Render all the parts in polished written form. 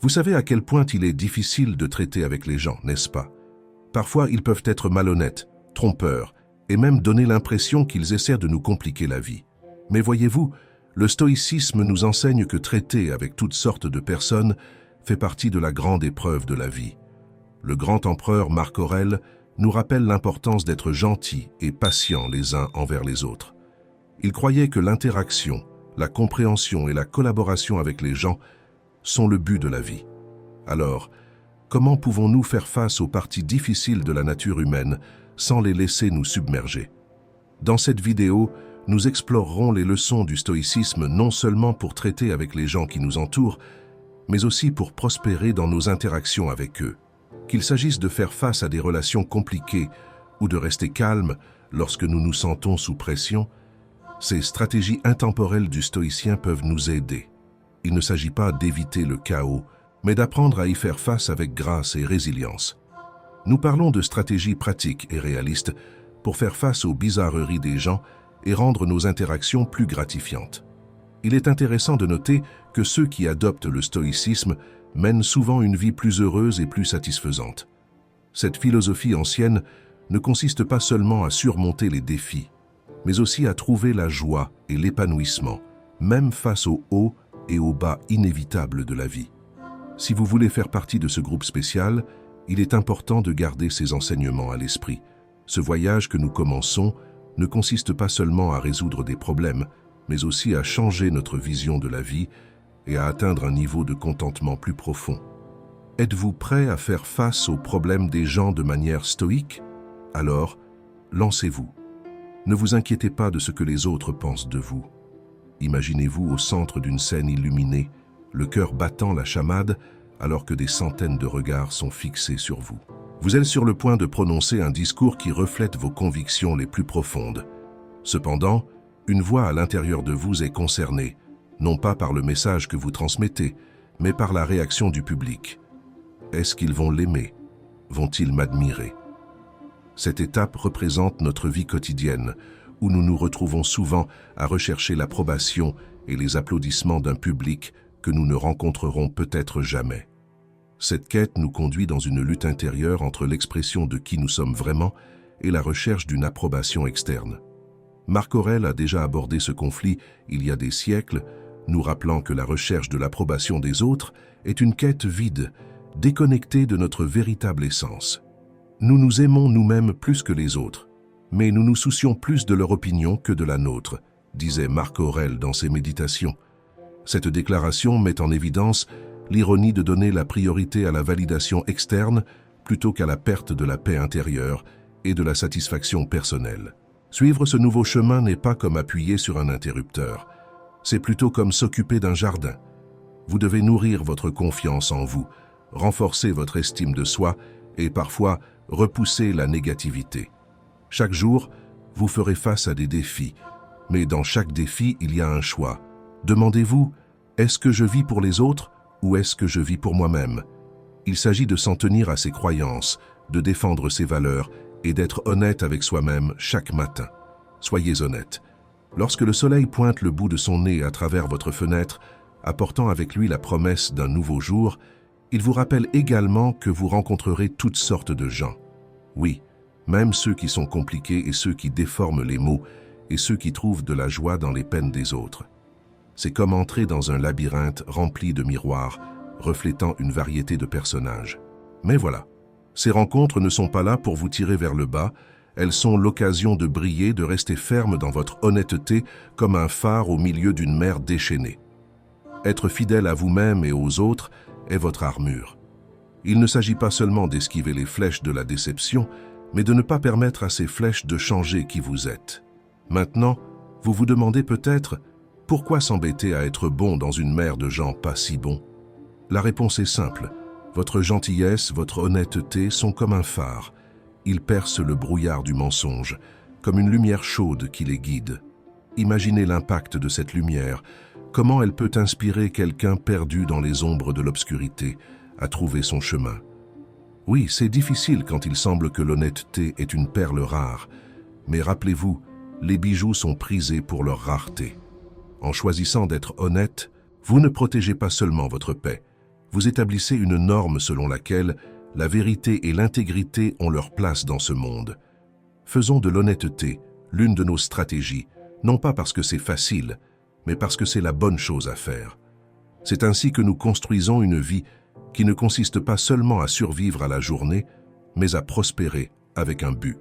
Vous savez à quel point il est difficile de traiter avec les gens, n'est-ce pas? Parfois, ils peuvent être malhonnêtes, trompeurs, et même donner l'impression qu'ils essaient de nous compliquer la vie. Mais voyez-vous, le stoïcisme nous enseigne que traiter avec toutes sortes de personnes fait partie de la grande épreuve de la vie. Le grand empereur Marc Aurèle nous rappelle l'importance d'être gentils et patients les uns envers les autres. Il croyait que l'interaction, la compréhension et la collaboration avec les gens sont le but de la vie. Alors, comment pouvons-nous faire face aux parties difficiles de la nature humaine sans les laisser nous submerger? Dans cette vidéo, nous explorerons les leçons du stoïcisme non seulement pour traiter avec les gens qui nous entourent, mais aussi pour prospérer dans nos interactions avec eux. Qu'il s'agisse de faire face à des relations compliquées ou de rester calme lorsque nous nous sentons sous pression, ces stratégies intemporelles du stoïcien peuvent nous aider. Il ne s'agit pas d'éviter le chaos, mais d'apprendre à y faire face avec grâce et résilience. Nous parlons de stratégies pratiques et réalistes pour faire face aux bizarreries des gens et rendre nos interactions plus gratifiantes. Il est intéressant de noter que ceux qui adoptent le stoïcisme mènent souvent une vie plus heureuse et plus satisfaisante. Cette philosophie ancienne ne consiste pas seulement à surmonter les défis, mais aussi à trouver la joie et l'épanouissement, même face aux hauts et aux bas inévitables de la vie. Si vous voulez faire partie de ce groupe spécial, il est important de garder ces enseignements à l'esprit. Ce voyage que nous commençons ne consiste pas seulement à résoudre des problèmes, mais aussi à changer notre vision de la vie et à atteindre un niveau de contentement plus profond. Êtes-vous prêt à faire face aux problèmes des gens de manière stoïque? Alors, lancez-vous. Ne vous inquiétez pas de ce que les autres pensent de vous. Imaginez-vous au centre d'une scène illuminée, le cœur battant la chamade alors que des centaines de regards sont fixés sur vous. Vous êtes sur le point de prononcer un discours qui reflète vos convictions les plus profondes. Cependant, une voix à l'intérieur de vous est concernée, non pas par le message que vous transmettez, mais par la réaction du public. Est-ce qu'ils vont l'aimer? Vont-ils m'admirer? Cette étape représente notre vie quotidienne, où nous nous retrouvons souvent à rechercher l'approbation et les applaudissements d'un public que nous ne rencontrerons peut-être jamais. Cette quête nous conduit dans une lutte intérieure entre l'expression de qui nous sommes vraiment et la recherche d'une approbation externe. Marc Aurèle a déjà abordé ce conflit il y a des siècles, nous rappelant que la recherche de l'approbation des autres est une quête vide, déconnectée de notre véritable essence. Nous nous aimons nous-mêmes plus que les autres, mais nous nous soucions plus de leur opinion que de la nôtre, disait Marc Aurèle dans ses méditations. Cette déclaration met en évidence l'ironie de donner la priorité à la validation externe plutôt qu'à la perte de la paix intérieure et de la satisfaction personnelle. Suivre ce nouveau chemin n'est pas comme appuyer sur un interrupteur, c'est plutôt comme s'occuper d'un jardin. Vous devez nourrir votre confiance en vous, renforcer votre estime de soi et parfois repousser la négativité. Chaque jour, vous ferez face à des défis, mais dans chaque défi, il y a un choix. Demandez-vous, est-ce que je vis pour les autres ou est-ce que je vis pour moi-même? Il s'agit de s'en tenir à ses croyances, de défendre ses valeurs et d'être honnête avec soi-même chaque matin. Soyez honnête. Lorsque le soleil pointe le bout de son nez à travers votre fenêtre, apportant avec lui la promesse d'un nouveau jour, il vous rappelle également que vous rencontrerez toutes sortes de gens. Oui, même ceux qui sont compliqués et ceux qui déforment les mots et ceux qui trouvent de la joie dans les peines des autres. C'est comme entrer dans un labyrinthe rempli de miroirs, reflétant une variété de personnages. Mais voilà, ces rencontres ne sont pas là pour vous tirer vers le bas, elles sont l'occasion de briller, de rester ferme dans votre honnêteté comme un phare au milieu d'une mer déchaînée. Être fidèle à vous-même et aux autres est votre armure. Il ne s'agit pas seulement d'esquiver les flèches de la déception, mais de ne pas permettre à ces flèches de changer qui vous êtes. Maintenant, vous vous demandez peut-être pourquoi s'embêter à être bon dans une mer de gens pas si bons? La réponse est simple. Votre gentillesse, votre honnêteté sont comme un phare. Ils percent le brouillard du mensonge, comme une lumière chaude qui les guide. Imaginez l'impact de cette lumière, comment elle peut inspirer quelqu'un perdu dans les ombres de l'obscurité à trouver son chemin. Oui, c'est difficile quand il semble que l'honnêteté est une perle rare, mais rappelez-vous, les bijoux sont prisés pour leur rareté. En choisissant d'être honnête, vous ne protégez pas seulement votre paix, Vous établissez une norme selon laquelle la vérité et l'intégrité ont leur place dans ce monde. Faisons de l'honnêteté l'une de nos stratégies, non pas parce que c'est facile, mais parce que c'est la bonne chose à faire. C'est ainsi que nous construisons une vie qui ne consiste pas seulement à survivre à la journée, mais à prospérer avec un but.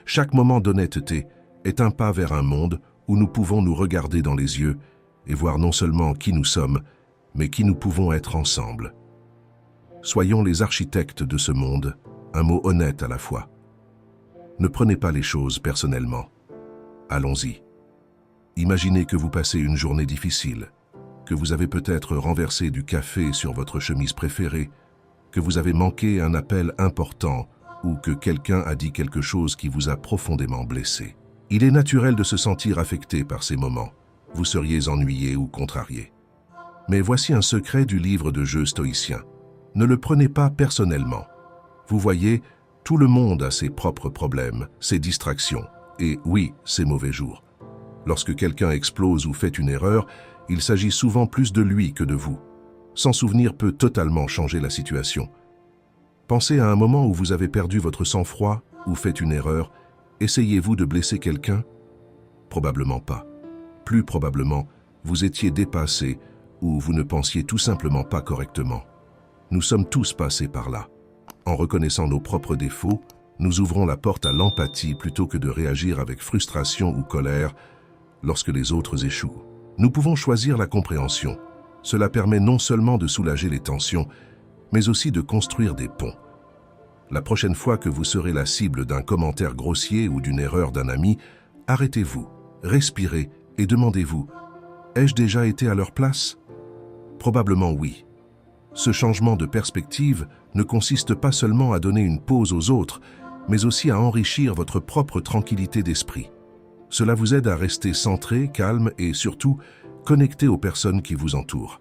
Chaque moment d'honnêteté est un pas vers un monde où nous pouvons nous regarder dans les yeux et voir non seulement qui nous sommes, mais qui nous pouvons être ensemble. Soyons les architectes de ce monde, un mot honnête à la fois. Ne prenez pas les choses personnellement. Allons-y. Imaginez que vous passez une journée difficile, que vous avez peut-être renversé du café sur votre chemise préférée, que vous avez manqué un appel important ou que quelqu'un a dit quelque chose qui vous a profondément blessé. Il est naturel de se sentir affecté par ces moments. Vous seriez ennuyé ou contrarié. Mais voici un secret du livre de jeu stoïcien. Ne le prenez pas personnellement. Vous voyez, tout le monde a ses propres problèmes, ses distractions, et oui, ses mauvais jours. Lorsque quelqu'un explose ou fait une erreur, il s'agit souvent plus de lui que de vous. S'en souvenir peut totalement changer la situation. Pensez à un moment où vous avez perdu votre sang-froid ou fait une erreur. Essayez-vous de blesser quelqu'un? Probablement pas. Plus probablement, vous étiez dépassé ou vous ne pensiez tout simplement pas correctement. Nous sommes tous passés par là. En reconnaissant nos propres défauts, nous ouvrons la porte à l'empathie plutôt que de réagir avec frustration ou colère lorsque les autres échouent. Nous pouvons choisir la compréhension. Cela permet non seulement de soulager les tensions, mais aussi de construire des ponts. La prochaine fois que vous serez la cible d'un commentaire grossier ou d'une erreur d'un ami, arrêtez-vous, respirez et demandez-vous « Ai-je déjà été à leur place ?» Probablement oui. Ce changement de perspective ne consiste pas seulement à donner une pause aux autres, mais aussi à enrichir votre propre tranquillité d'esprit. Cela vous aide à rester centré, calme et surtout connecté aux personnes qui vous entourent.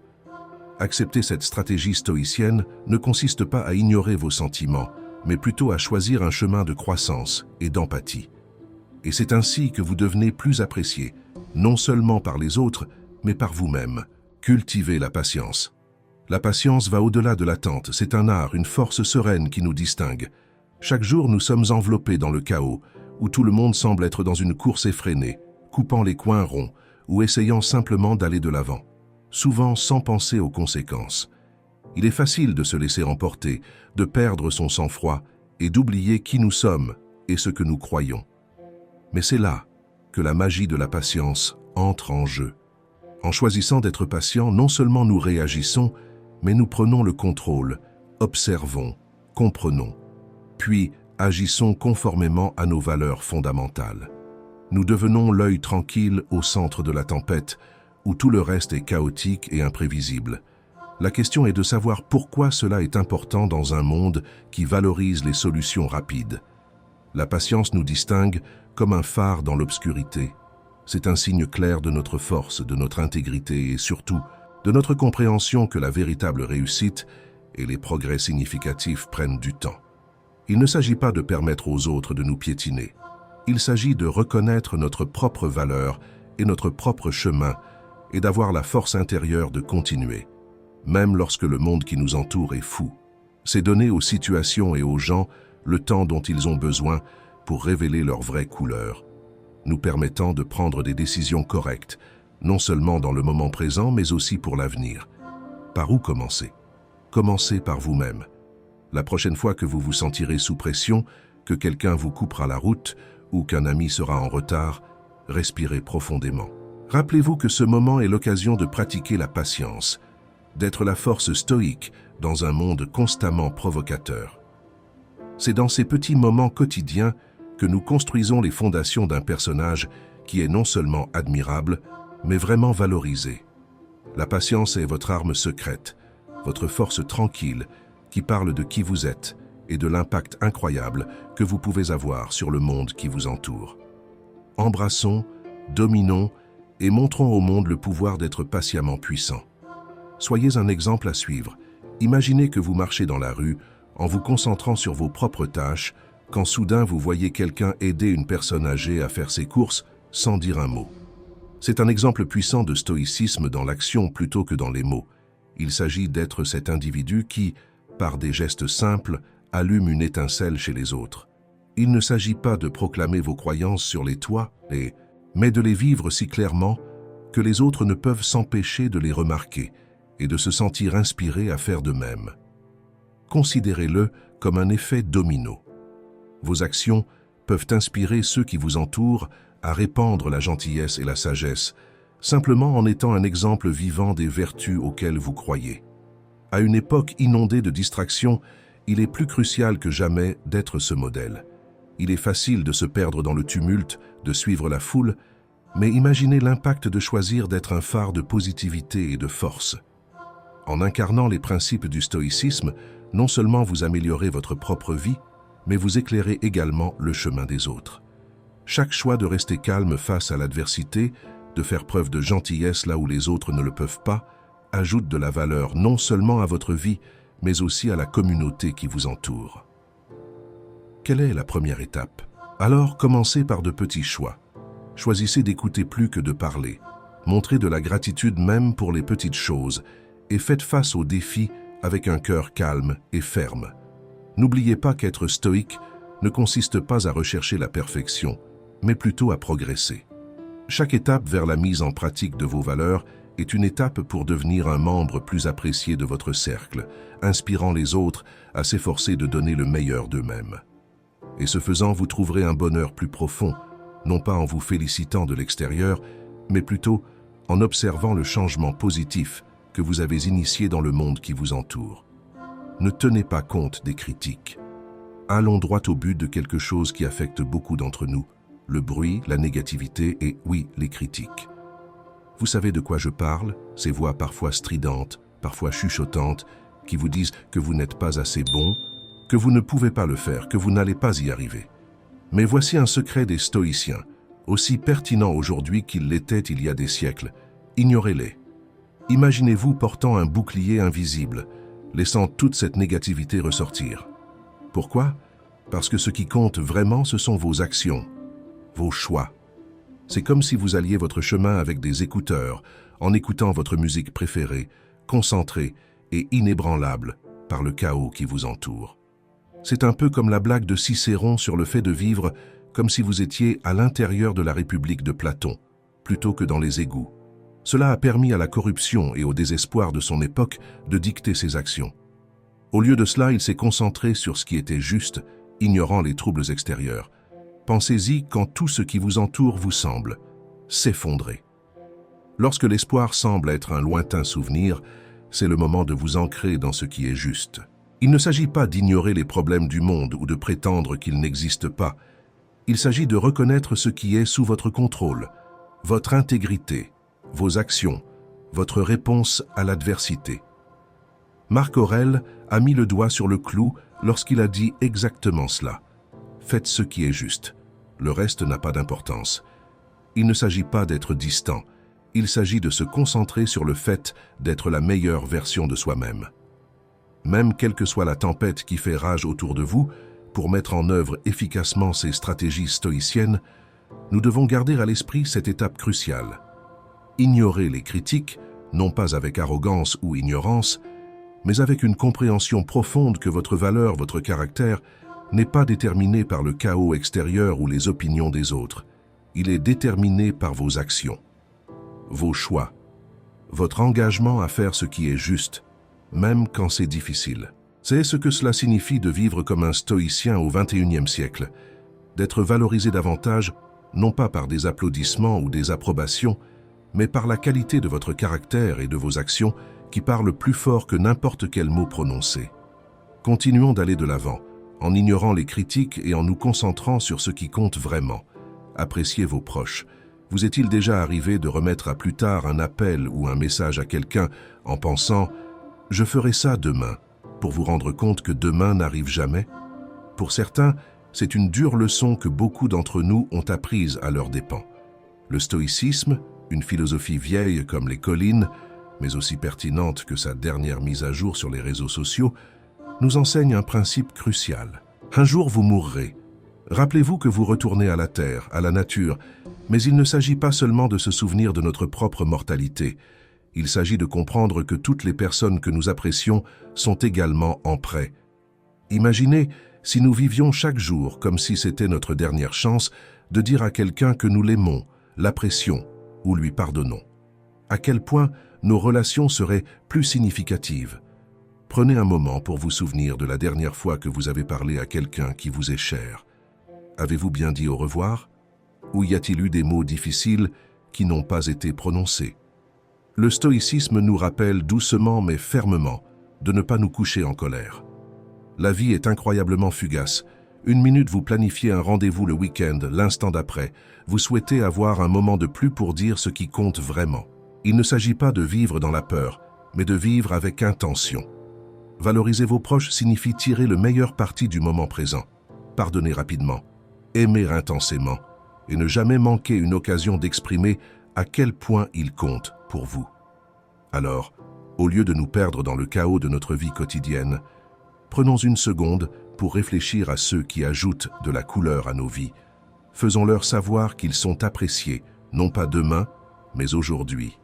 Accepter cette stratégie stoïcienne ne consiste pas à ignorer vos sentiments, mais plutôt à choisir un chemin de croissance et d'empathie. Et c'est ainsi que vous devenez plus apprécié, non seulement par les autres, mais par vous-même. Cultivez la patience. La patience va au-delà de l'attente, c'est un art, une force sereine qui nous distingue. Chaque jour, nous sommes enveloppés dans le chaos, où tout le monde semble être dans une course effrénée, coupant les coins ronds ou essayant simplement d'aller de l'avant, souvent sans penser aux conséquences. Il est facile de se laisser emporter, de perdre son sang-froid et d'oublier qui nous sommes et ce que nous croyons. Mais c'est là que la magie de la patience entre en jeu. En choisissant d'être patient, non seulement nous réagissons, mais nous prenons le contrôle, observons, comprenons, puis agissons conformément à nos valeurs fondamentales. Nous devenons l'œil tranquille au centre de la tempête, où tout le reste est chaotique et imprévisible. La question est de savoir pourquoi cela est important dans un monde qui valorise les solutions rapides. La patience nous distingue comme un phare dans l'obscurité. C'est un signe clair de notre force, de notre intégrité et surtout de notre compréhension que la véritable réussite et les progrès significatifs prennent du temps. Il ne s'agit pas de permettre aux autres de nous piétiner. Il s'agit de reconnaître notre propre valeur et notre propre chemin et d'avoir la force intérieure de continuer, même lorsque le monde qui nous entoure est fou. C'est donner aux situations et aux gens le temps dont ils ont besoin pour révéler leur vraie couleur, nous permettant de prendre des décisions correctes, non seulement dans le moment présent, mais aussi pour l'avenir. Par où commencer? Commencez par vous-même. La prochaine fois que vous vous sentirez sous pression, que quelqu'un vous coupera la route ou qu'un ami sera en retard, respirez profondément. Rappelez-vous que ce moment est l'occasion de pratiquer la patience, d'être la force stoïque dans un monde constamment provocateur. C'est dans ces petits moments quotidiens que nous construisons les fondations d'un personnage qui est non seulement admirable, mais vraiment valorisé. La patience est votre arme secrète, votre force tranquille qui parle de qui vous êtes et de l'impact incroyable que vous pouvez avoir sur le monde qui vous entoure. Embrassons, dominons et montrons au monde le pouvoir d'être patiemment puissant. Soyez un exemple à suivre. Imaginez que vous marchez dans la rue en vous concentrant sur vos propres tâches, quand soudain vous voyez quelqu'un aider une personne âgée à faire ses courses sans dire un mot. C'est un exemple puissant de stoïcisme dans l'action plutôt que dans les mots. Il s'agit d'être cet individu qui, par des gestes simples, allume une étincelle chez les autres. Il ne s'agit pas de proclamer vos croyances sur les toits, mais de les vivre si clairement que les autres ne peuvent s'empêcher de les remarquer et de se sentir inspirés à faire de même. Considérez-le comme un effet domino. Vos actions peuvent inspirer ceux qui vous entourent à répandre la gentillesse et la sagesse, simplement en étant un exemple vivant des vertus auxquelles vous croyez. À une époque inondée de distractions, il est plus crucial que jamais d'être ce modèle. Il est facile de se perdre dans le tumulte, de suivre la foule, mais imaginez l'impact de choisir d'être un phare de positivité et de force. En incarnant les principes du stoïcisme, non seulement vous améliorez votre propre vie, mais vous éclairez également le chemin des autres. Chaque choix de rester calme face à l'adversité, de faire preuve de gentillesse là où les autres ne le peuvent pas, ajoute de la valeur non seulement à votre vie, mais aussi à la communauté qui vous entoure. Quelle est la première étape? Alors, commencez par de petits choix. Choisissez d'écouter plus que de parler. Montrez de la gratitude même pour les petites choses et faites face aux défis avec un cœur calme et ferme. N'oubliez pas qu'être stoïque ne consiste pas à rechercher la perfection, mais plutôt à progresser. Chaque étape vers la mise en pratique de vos valeurs est une étape pour devenir un membre plus apprécié de votre cercle, inspirant les autres à s'efforcer de donner le meilleur d'eux-mêmes. Et ce faisant, vous trouverez un bonheur plus profond, non pas en vous félicitant de l'extérieur, mais plutôt en observant le changement positif que vous avez initié dans le monde qui vous entoure. Ne tenez pas compte des critiques. Allons droit au but de quelque chose qui affecte beaucoup d'entre nous, le bruit, la négativité et, oui, les critiques. Vous savez de quoi je parle? Ces voix parfois stridentes, parfois chuchotantes, qui vous disent que vous n'êtes pas assez bon, que vous ne pouvez pas le faire, que vous n'allez pas y arriver. Mais voici un secret des stoïciens, aussi pertinent aujourd'hui qu'il l'était il y a des siècles. Ignorez-les. Imaginez-vous portant un bouclier invisible, laissant toute cette négativité ressortir. Pourquoi? Parce que ce qui compte vraiment, ce sont vos actions, vos choix. C'est comme si vous alliez votre chemin avec des écouteurs, en écoutant votre musique préférée, concentré et inébranlable par le chaos qui vous entoure. C'est un peu comme la blague de Cicéron sur le fait de vivre comme si vous étiez à l'intérieur de la République de Platon, plutôt que dans les égouts. Cela a permis à la corruption et au désespoir de son époque de dicter ses actions. Au lieu de cela, il s'est concentré sur ce qui était juste, ignorant les troubles extérieurs. Pensez-y quand tout ce qui vous entoure vous semble s'effondrer. Lorsque l'espoir semble être un lointain souvenir, c'est le moment de vous ancrer dans ce qui est juste. Il ne s'agit pas d'ignorer les problèmes du monde ou de prétendre qu'ils n'existent pas. Il s'agit de reconnaître ce qui est sous votre contrôle, votre intégrité, vos actions, votre réponse à l'adversité. Marc Aurèle a mis le doigt sur le clou lorsqu'il a dit exactement cela. Faites ce qui est juste. Le reste n'a pas d'importance. Il ne s'agit pas d'être distant. Il s'agit de se concentrer sur le fait d'être la meilleure version de soi-même. Même quelle que soit la tempête qui fait rage autour de vous, pour mettre en œuvre efficacement ces stratégies stoïciennes, nous devons garder à l'esprit cette étape cruciale. Ignorer les critiques, non pas avec arrogance ou ignorance, mais avec une compréhension profonde que votre valeur, votre caractère, n'est pas déterminé par le chaos extérieur ou les opinions des autres. Il est déterminé par vos actions, vos choix, votre engagement à faire ce qui est juste, même quand c'est difficile. C'est ce que cela signifie de vivre comme un stoïcien au XXIe siècle, d'être valorisé davantage, non pas par des applaudissements ou des approbations, mais par la qualité de votre caractère et de vos actions qui parlent plus fort que n'importe quel mot prononcé. Continuons d'aller de l'avant, en ignorant les critiques et en nous concentrant sur ce qui compte vraiment. Appréciez vos proches. Vous est-il déjà arrivé de remettre à plus tard un appel ou un message à quelqu'un en pensant « je ferai ça demain » pour vous rendre compte que demain n'arrive jamais? Pour certains, c'est une dure leçon que beaucoup d'entre nous ont apprise à leurs dépens. Le stoïcisme, une philosophie vieille comme les collines, mais aussi pertinente que sa dernière mise à jour sur les réseaux sociaux, nous enseigne un principe crucial. Un jour vous mourrez. Rappelez-vous que vous retournez à la terre, à la nature, mais il ne s'agit pas seulement de se souvenir de notre propre mortalité. Il s'agit de comprendre que toutes les personnes que nous apprécions sont également en prêt. Imaginez si nous vivions chaque jour comme si c'était notre dernière chance de dire à quelqu'un que nous l'aimons, l'apprécions ou lui pardonnons. À quel point nos relations seraient plus significatives. Prenez un moment pour vous souvenir de la dernière fois que vous avez parlé à quelqu'un qui vous est cher. Avez-vous bien dit au revoir? Ou y a-t-il eu des mots difficiles qui n'ont pas été prononcés? Le stoïcisme nous rappelle doucement mais fermement de ne pas nous coucher en colère. La vie est incroyablement fugace. Une minute, vous planifiez un rendez-vous le week-end, l'instant d'après, vous souhaitez avoir un moment de plus pour dire ce qui compte vraiment. Il ne s'agit pas de vivre dans la peur, mais de vivre avec intention. Valoriser vos proches signifie tirer le meilleur parti du moment présent, pardonner rapidement, aimer intensément et ne jamais manquer une occasion d'exprimer à quel point ils comptent pour vous. Alors, au lieu de nous perdre dans le chaos de notre vie quotidienne, prenons une seconde pour réfléchir à ceux qui ajoutent de la couleur à nos vies. Faisons-leur savoir qu'ils sont appréciés, non pas demain, mais aujourd'hui.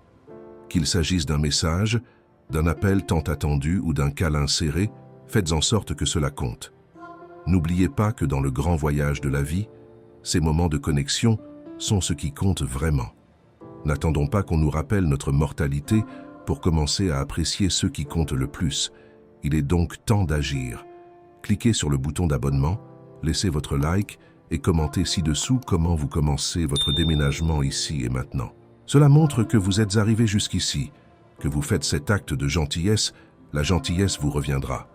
Qu'il s'agisse d'un message, d'un appel tant attendu ou d'un câlin serré, faites en sorte que cela compte. N'oubliez pas que dans le grand voyage de la vie, ces moments de connexion sont ce qui compte vraiment. N'attendons pas qu'on nous rappelle notre mortalité pour commencer à apprécier ceux qui comptent le plus. Il est donc temps d'agir. Cliquez sur le bouton d'abonnement, laissez votre like et commentez ci-dessous comment vous commencez votre déménagement ici et maintenant. Cela montre que vous êtes arrivé jusqu'ici, que vous faites cet acte de gentillesse, la gentillesse vous reviendra.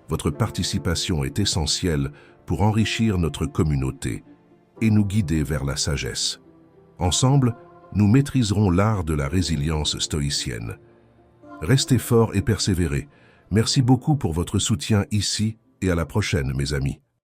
Votre participation est essentielle pour enrichir notre communauté et nous guider vers la sagesse. Ensemble, nous maîtriserons l'art de la résilience stoïcienne. Restez forts et persévérez. Merci beaucoup pour votre soutien ici et à la prochaine, mes amis.